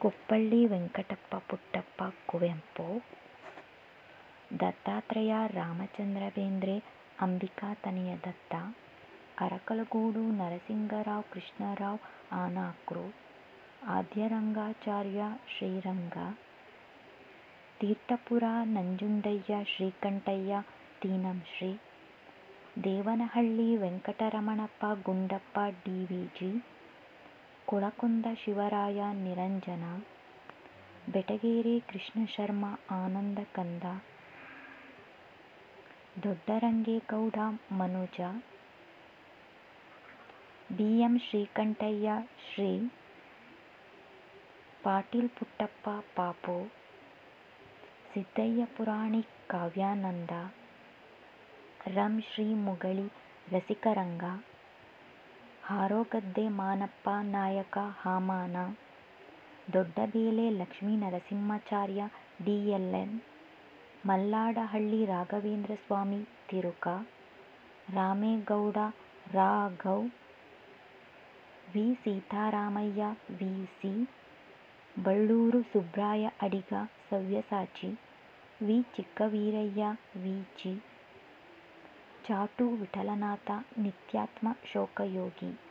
ಕುಪ್ಪಳ್ಳಿ ವೆಂಕಟಪ್ಪ ಪುಟ್ಟಪ್ಪ ಕುವೆಂಪು, ದತ್ತಾತ್ರೇಯ ರಾಮಚಂದ್ರ ಬೇಂದ್ರೆ, ಅಂಬಿಕಾ ತನಯ ದತ್ತ, ಅರಕಲಗೂಡು ನರಸಿಂಗರಾವ್ ಕೃಷ್ಣರಾವ್ ಆನಾಕ್ರು, ಆದ್ಯರಂಗಾಚಾರ್ಯ ಶ್ರೀರಂಗ, ತೀರ್ಥಪುರ ನಂಜುಂಡಯ್ಯ ಶ್ರೀಕಂಠಯ್ಯ ತೀನಂಶ್ರೀ, ದೇವನಹಳ್ಳಿ ವೆಂಕಟರಮಣಪ್ಪ ಗುಂಡಪ್ಪ ಡಿವಿಜಿ, ಕೊಳಕುಂದ ಶಿವರಾಯ ನಿರಂಜನ, ಬೆಟಗೇರಿ ಕೃಷ್ಣಶರ್ಮ ಆನಂದ ಕಂದ, ದೊಡ್ಡರಂಗೇಗೌಡ ಮನುಜ, B M Srikantaiah Shri, Patil Puttappa ಪಾಪು, ಸಿದ್ದಯ್ಯ ಪುರಾಣಿಕ್ ಕಾವ್ಯಾನಂದ, ರಂ ಶ್ರೀ ಮುಗಳಿ ರಸಿಕರಂಗ, ಹಾರೋಗದ್ದೆ ಮಾನಪ್ಪ ನಾಯಕ ಹಾಮಾನ, ದೊಡ್ಡಬೇಲೆ ಲಕ್ಷ್ಮೀ ನರಸಿಂಹಾಚಾರ್ಯ ಡಿಎಲ್ಎನ್, ಮಲ್ಲಾಡಹಳ್ಳಿ ರಾಘವೇಂದ್ರ ಸ್ವಾಮಿ ತಿರುಕ, ರಾಮೇಗೌಡ ರಾಘವ್, ವಿ ಸೀತಾರಾಮಯ್ಯ ವಿಸಿ, ಬಳ್ಳೂರು ಸುಬ್ರಾಯ ಅಡಿಗ ಸವ್ಯಸಾಚಿ, ವಿ ಚಿಕ್ಕವೀರಯ್ಯ ವಿಜಿ, ಚಾಟು ವಿಠಲನಾಥ ನಿತ್ಯಾತ್ಮ ಶೋಕಯೋಗಿ.